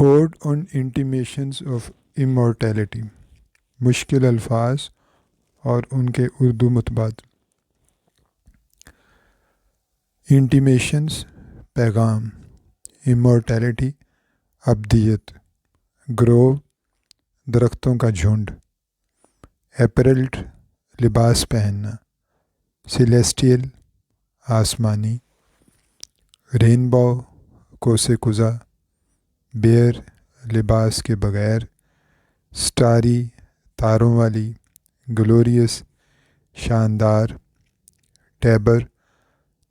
اوڈ آن انٹیمیشنز of امورٹیلٹی، مشکل الفاظ اور ان کے اردو متباد۔ انٹیمیشنز پیغام، امورٹیلٹی ابدیت، گروو درختوں کا جھنڈ، ایپرلٹ لباس پہننا، سیلیسٹیل آسمانی، رینبو کوسے قزح، بیئر لباس کے بغیر، سٹاری تاروں والی، گلوریس شاندار، ٹیبر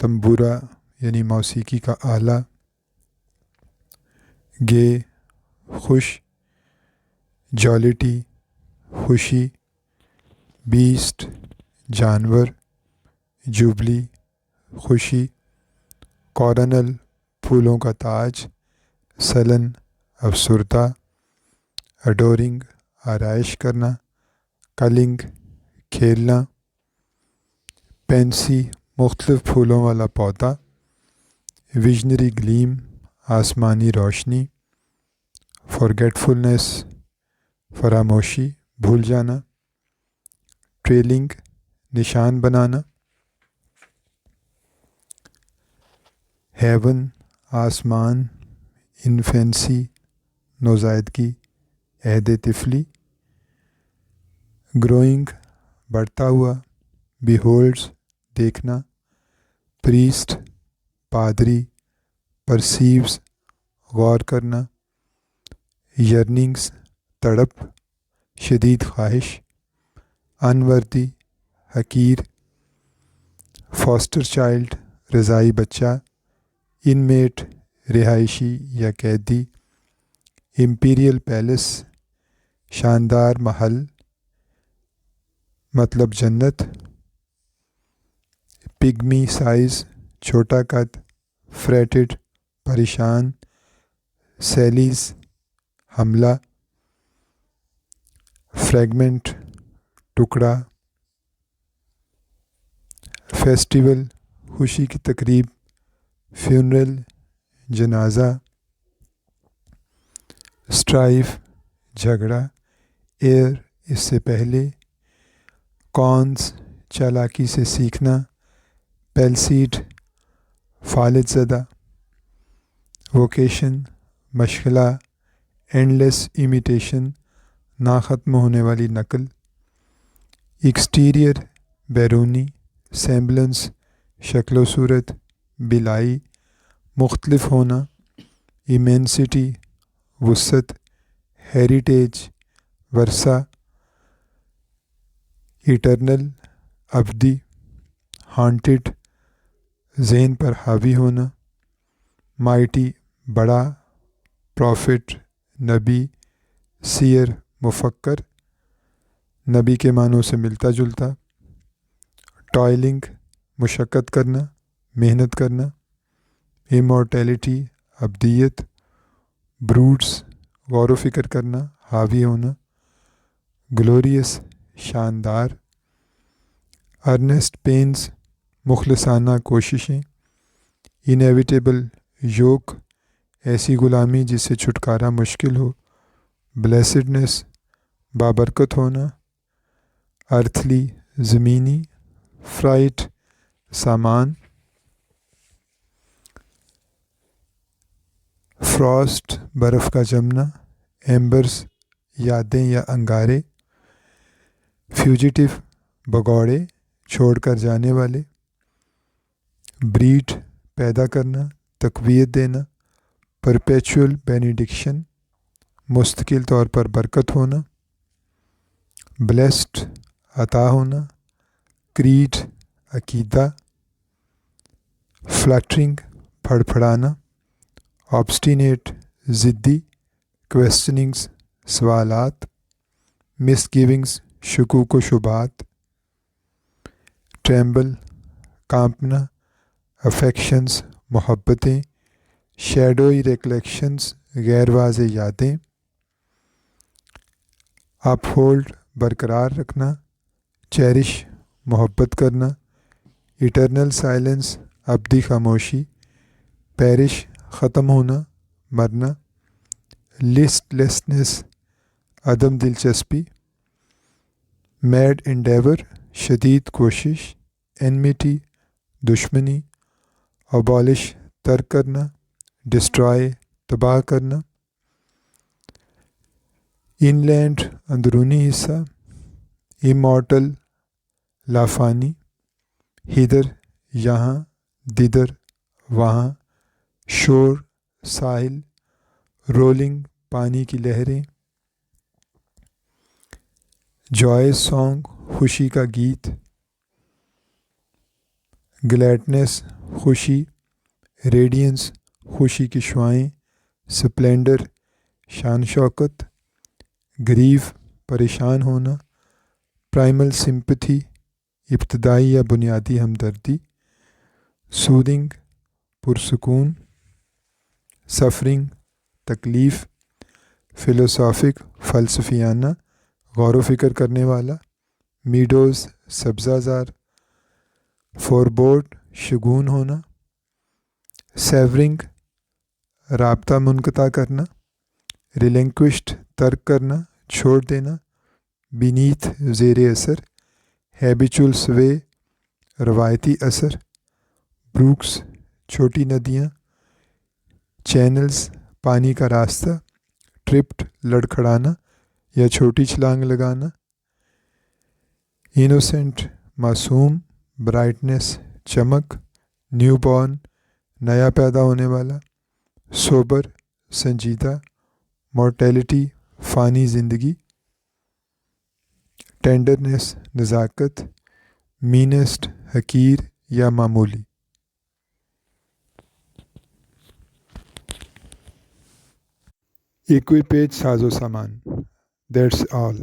تمبورا یعنی موسیقی کا آلہ، گے خوش، جولیٹی خوشی، بیسٹ جانور، جوبلی خوشی، کورونل پھولوں کا تاج، سلن افسردہ، اڈورنگ آرائش کرنا، کلنگ کھیلنا، پینسی مختلف پھولوں والا پودا، ویژنری گلیم آسمانی روشنی، فارگیٹفولنس فراموشی بھول جانا، ٹریلنگ نشان بنانا، ہیون آسمان، انفینسی نوزائیدگی عہد طفلی، گروئنگ بڑھتا ہوا، بیہولڈز دیکھنا، پریسٹ پادری، پرسیوز غور کرنا، یرننگز تڑپ شدید خواہش، انوردی حقیر، فاسٹر چائلڈ رضاعی بچہ، انمیٹ رہائشی یا قیدی، امپیریل پیلس شاندار محل مطلب جنت، پگمی سائز چھوٹا قد، فریٹڈ پریشان، سیلیز حملہ، فریگمنٹ ٹکڑا، فیسٹیول خوشی کی تقریب، فیونرل جنازہ، اسٹرائف جھگڑا، ایئر اس سے پہلے، کونس چالاکی سے سیکھنا، پیلسیڈ فالج زدہ، ووکیشن مشغلہ، اینڈلیس امیٹیشن نا ختم ہونے والی نقل، ایکسٹیریئر بیرونی، سیمبلنس شکل و صورت، بلائی مختلف ہونا، ایمینسٹی وسعت، ہیریٹیج ورثہ، ایٹرنل ابدی، ہانٹڈ ذہن پر حاوی ہونا، مائٹی بڑا، پروفٹ نبی، سیر مفکر نبی کے معنوں سے ملتا جلتا، ٹوائلنگ مشقت کرنا، محنت کرنا، امورٹیلٹی ابدیت، بروڈس غور و فکر کرنا، حاوی ہونا، گلوریس شاندار، ارنیسٹ پینز مخلصانہ کوششیں، انیویٹیبل یوک ایسی غلامی جس سے چھٹکارا مشکل ہو، بلیسڈنس بابرکت ہونا، ارتھلی زمینی، فرائٹ سامان، فراسٹ برف کا جمنا، ایمبرز یادیں یا انگارے، فیوجیٹیو بگوڑے چھوڑ کر جانے والے، بریڈ پیدا کرنا، تقویت دینا، پرپیچول بینیڈکشن مستقل طور پر برکت ہونا، بلیسڈ عطا ہونا، کریڈ عقیدہ، فلٹرنگ پھڑ پھڑانا، آبسٹینیٹ ضدی، کویسچننگز سوالات، مس گیونگز شکوک و شبہات، ٹریمبل کانپنا، افیکشنز محبتیں، شیڈوئی ریکلیکشنز غیر واضح یادیں، اپ ہولڈ برقرار رکھنا، چیرش محبت کرنا، ایٹرنل سائلنس ابدی خاموشی، پیرش ختم ہونا، مرنا، لسٹ لیسنس عدم دلچسپی، میڈ انڈیور شدید کوشش، انمیٹی دشمنی، ابالش ترک کرنا، ڈسٹرائے تباہ کرنا، ان لینڈ اندرونی حصہ، امورٹل لافانی، ہدر یہاں، ددر وہاں، شور ساحل، رولنگ پانی کی لہریں، جوائے سانگ خوشی کا گیت، گلیڈنس خوشی، ریڈینس خوشی کی شعاعیں، سپلینڈر شان شوکت، گریف پریشان ہونا، پرائمل سمپتھی ابتدائی یا بنیادی ہمدردی، سودنگ پرسکون، سفرنگ تکلیف، فلسافک فلسفیانہ غور و فکر کرنے والا، میڈوز سبزہ زار، فوربورڈ شگون ہونا، سیورنگ رابطہ منقطع کرنا، ریلنکوشڈ ترک کرنا چھوڑ دینا، بینیتھ زیر اثر، ہیبیچول سوے روایتی اثر، بروکس چھوٹی ندیاں، چینلز پانی کا راستہ، ٹرپٹ لڑکھڑانا یا چھوٹی چھلانگ لگانا، انوسینٹ معصوم، برائٹنس چمک، نیو بورن نیا پیدا ہونے والا، سوبر سنجیدہ، مورٹیلٹی فانی زندگی، ٹینڈرنیس نزاکت، مینسٹ حقیر یا معمولی۔ ایکویپیج ساز و سامان، دیٹس آل۔